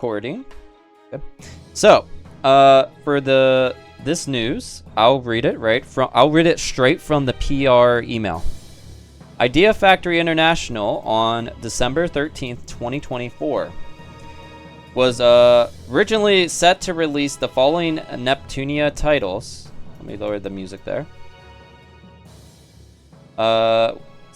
Recording. Okay. So, for this news, I'll read it straight from the PR email. Idea Factory International on December 13th, 2024 was originally set to release the following Neptunia titles. Let me lower the music there.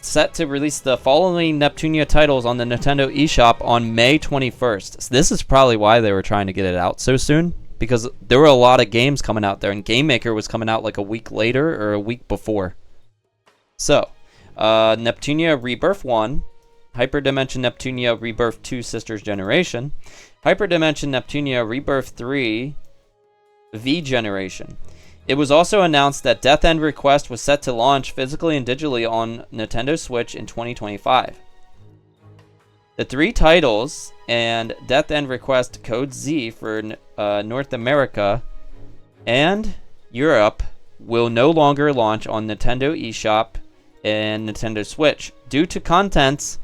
Set to release the following Neptunia titles on the Nintendo eShop on May 21st. So this is probably why they were trying to get it out so soon, because there were a lot of games coming out there, and Game Maker was coming out like a week later or a week before. So, Neptunia Rebirth 1, Hyperdimension Neptunia Rebirth 2 Sisters Generation, Hyperdimension Neptunia Rebirth 3 V Generation. It was also announced that Death End Request was set to launch physically and digitally on Nintendo Switch in 2025. The 3 titles and Death End Request Code Z for North America and Europe will no longer launch on Nintendo eShop and Nintendo Switch due to contents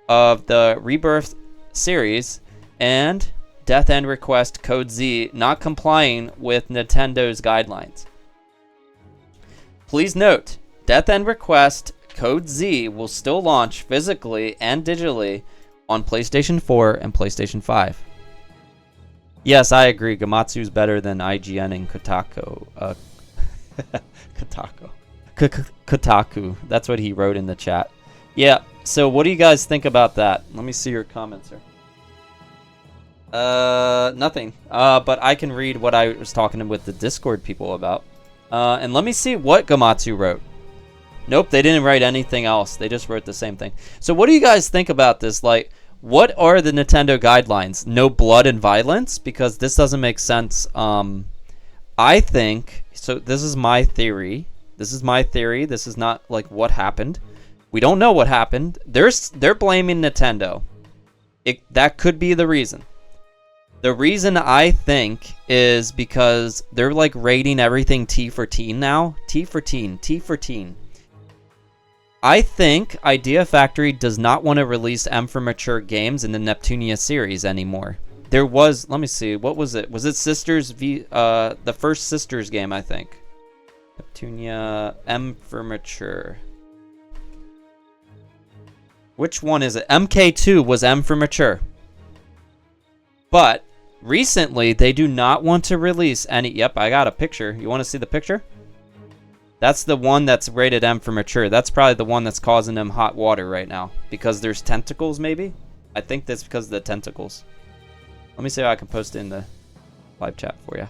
of the Rebirth series and Death End Request Code Z not complying with Nintendo's guidelines. Please note, Death End Request Code Z will still launch physically and digitally on PlayStation 4 and PlayStation 5. Yes, I agree. Gamatsu's better than IGN and Kotaku. Kotaku. That's what he wrote in the chat. Yeah, so what do you guys think about that? Let me see your comments here. Nothing. But I can read what I was talking with the Discord people about. And let me see what Gamatsu wrote. Nope, they didn't write anything else. They just wrote the same thing. So what do you guys think about this? Like, what are the Nintendo guidelines? No blood and violence? Because this doesn't make sense. I think, so this is my theory. This is not like what happened. We don't know what happened. They're blaming Nintendo. That could be the reason. The reason I think is because they're like rating everything T for teen now. T for teen. I think Idea Factory does not want to release M for Mature games in the Neptunia series anymore. There was, let me see, what was it? Was it Sisters V, the first Sisters game, I think. Neptunia M for Mature. Which one is it? MK2 was M for Mature. But recently, they do not want to release any... Yep, I got a picture. You want to see the picture? That's the one that's rated M for Mature. That's probably the one that's causing them hot water right now. Because there's tentacles, maybe? I think that's because of the tentacles. Let me see how I can post it in the live chat for you.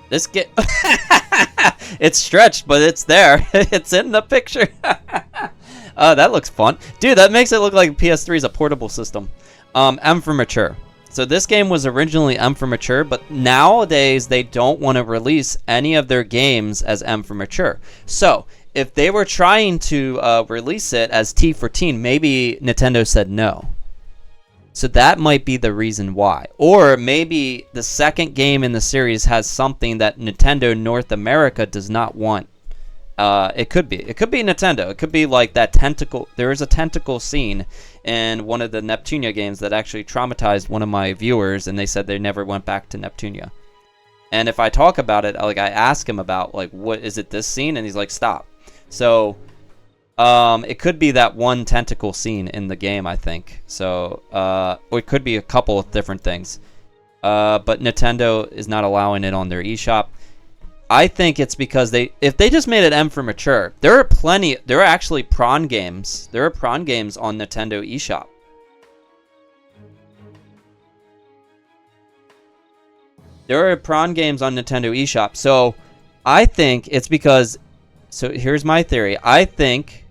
This get... It's stretched, but it's there. It's in the picture. That looks fun. Dude, that makes it look like PS3 is a portable system. M for Mature. So this game was originally M for Mature, but nowadays they don't want to release any of their games as M for Mature. So if they were trying to release it as T for Teen, maybe Nintendo said no. So that might be the reason why. Or maybe the second game in the series has something that Nintendo North America does not want. It could be Nintendo. It could be like that tentacle. There is a tentacle scene in one of the Neptunia games that actually traumatized one of my viewers, and they said they never went back to Neptunia. And if I talk about it, like I ask him about like, what is it, this scene, and he's like, stop. So it could be that one tentacle scene in the game, I think. So or it could be a couple of different things. But Nintendo is not allowing it on their eShop. I think it's because if they just made it M for Mature, there are actually prawn games. There are prawn games on Nintendo eShop. There are prawn games on Nintendo eShop. So I think it's because, so here's my theory. I think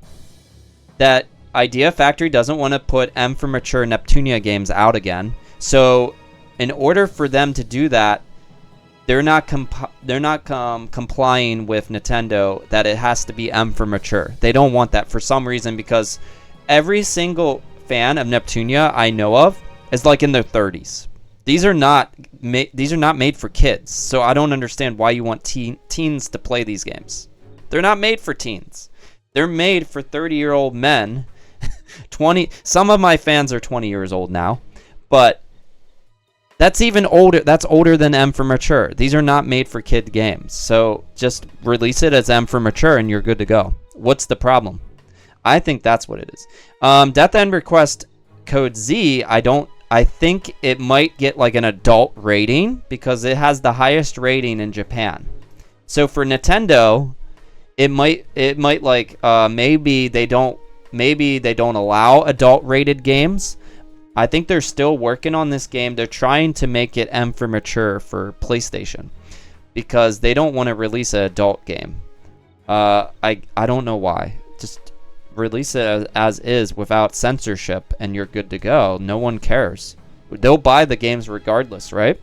that Idea Factory doesn't want to put M for Mature Neptunia games out again. So in order for them to do that, they're not complying with Nintendo that it has to be M for Mature. They don't want that for some reason, because every single fan of Neptunia I know of is like in their 30s. These are not made for kids. So I don't understand why you want teens to play these games. They're not made for teens. They're made for 30-year-old men 20. Some of my fans are 20 years old now, but that's even older. That's older than M for Mature. These are not made for kid games. So just release it as M for Mature and you're good to go. What's the problem? I think that's what it is. Death End Request Code Z, I think it might get like an adult rating because it has the highest rating in Japan. So for Nintendo, it might like maybe they don't allow adult rated games. I think they're still working on this game. They're trying to make it M for Mature for PlayStation because they don't want to release an adult game. I don't know why. Just release it as is without censorship and you're good to go. No one cares. They'll buy the games regardless, right?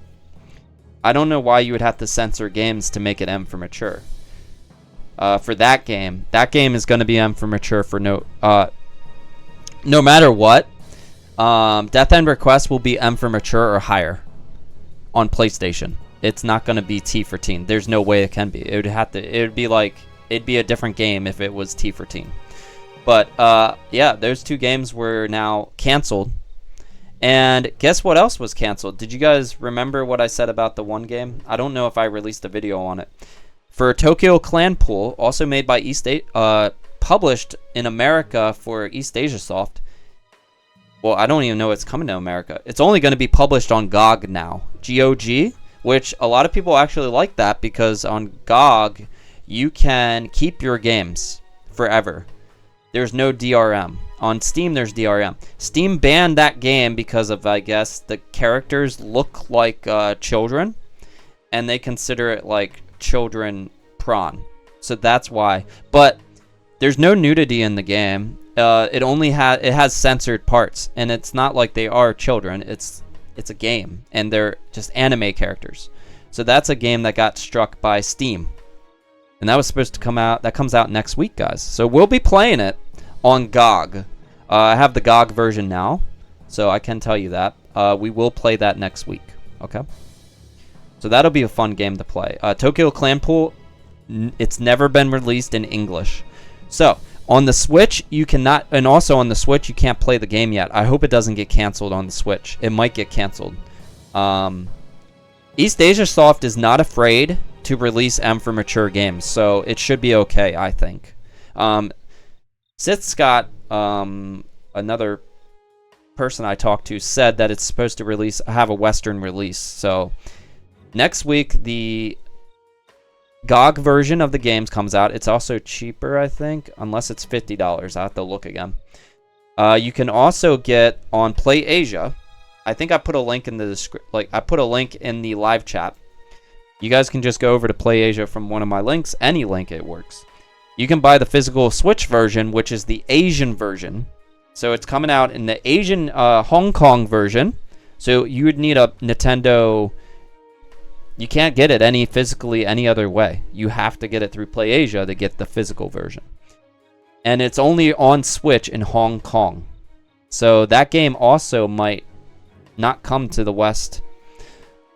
I don't know why you would have to censor games to make it M for Mature. For that game is going to be M for Mature for no matter what. Death End Request will be M for Mature or higher on PlayStation. It's not going to be T for teen. There's no way it can be. It'd be a different game if it was T for teen. But yeah, those two games were now canceled. And guess what else was canceled? Did you guys remember what I said about the one game? I don't know if I released a video on it. For Tokyo Clanpool, also made by published in America for East Asia Soft. Well, I don't even know it's coming to America. It's only going to be published on GOG now. GOG, which a lot of people actually like that because on GOG, you can keep your games forever. There's no DRM. On Steam, there's DRM. Steam banned that game because of, I guess, the characters look like children, and they consider it like children prawn. So that's why. But there's no nudity in the game. It has censored parts, and it's not like they are children. It's a game, and they're just anime characters. So that's a game that got struck by Steam. And that was supposed to come out. That comes out next week, guys. So we'll be playing it on GOG. I have the GOG version now, so I can tell you that. We will play that next week. Okay? So that'll be a fun game to play. Tokyo Clanpool, it's never been released in English. So, on the Switch, you cannot... And also on the Switch, you can't play the game yet. I hope it doesn't get canceled on the Switch. It might get canceled. East Asia Soft is not afraid to release M for Mature games, so it should be okay, I think. Sith Scott, another person I talked to, said that it's supposed to have a Western release. So next week, the GOG version of the games comes out. It's also cheaper, I think, unless it's $50. I have to look again. You can also get on PlayAsia. I think I put a link in the I put a link in the live chat. You guys can just go over to PlayAsia from one of my links. Any link, it works. You can buy the physical Switch version, which is the Asian version. So it's coming out in the Asian Hong Kong version. So you would need a Nintendo. You can't get it physically any other way. You have to get it through PlayAsia to get the physical version. And it's only on Switch in Hong Kong. So that game also might not come to the West.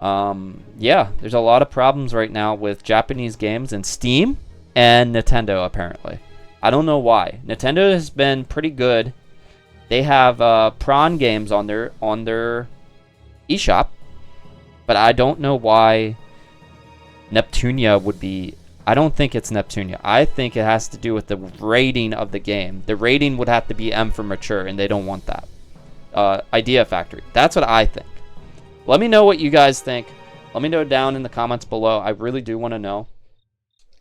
Yeah, there's a lot of problems right now with Japanese games and Steam and Nintendo, apparently. I don't know why. Nintendo has been pretty good. They have prawn games on their eShop, but I don't know why Neptunia would be... I don't think it's Neptunia. I think it has to do with the rating of the game. The rating would have to be M for Mature, and they don't want that. Idea Factory. That's what I think. Let me know what you guys think. Let me know down in the comments below. I really do want to know.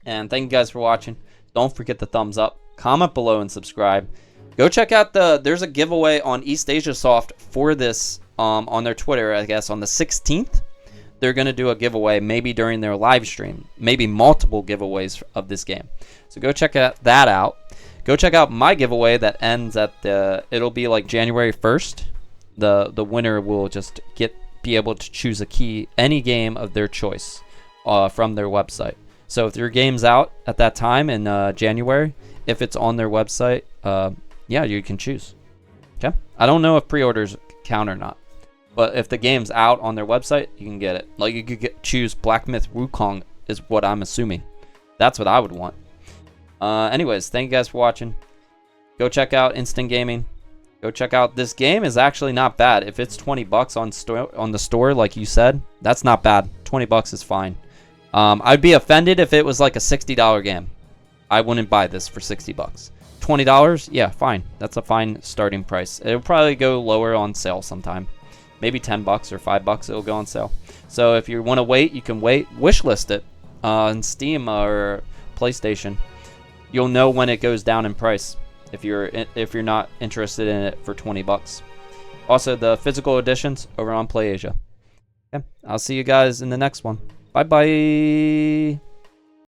And thank you guys for watching. Don't forget the thumbs up. Comment below and subscribe. Go check out there's a giveaway on East Asia Soft for this on their Twitter, I guess, on the 16th. They're going to do a giveaway maybe during their live stream. Maybe multiple giveaways of this game. So go check that out. Go check out my giveaway that ends at it'll be like January 1st. The winner will just be able to choose any game of their choice from their website. So if your game's out at that time in January, if it's on their website, yeah, you can choose. Okay? I don't know if pre-orders count or not. But if the game's out on their website, you can get it. Like you could choose Black Myth Wukong is what I'm assuming. That's what I would want. Anyways, thank you guys for watching. Go check out Instant Gaming. Go check out this game. Is actually not bad. If it's 20 bucks on the store, like you said, that's not bad. 20 bucks is fine. I'd be offended if it was like a $60 game. I wouldn't buy this for 60 bucks. $20, yeah, fine. That's a fine starting price. It'll probably go lower on sale sometime. Maybe 10 bucks or 5 bucks it'll go on sale. So if you want to wait, you can wait. Wishlist it on Steam or PlayStation. You'll know when it goes down in price if you're not interested in it for 20 bucks. Also, the physical editions over on PlayAsia. Okay, I'll see you guys in the next one. Bye bye.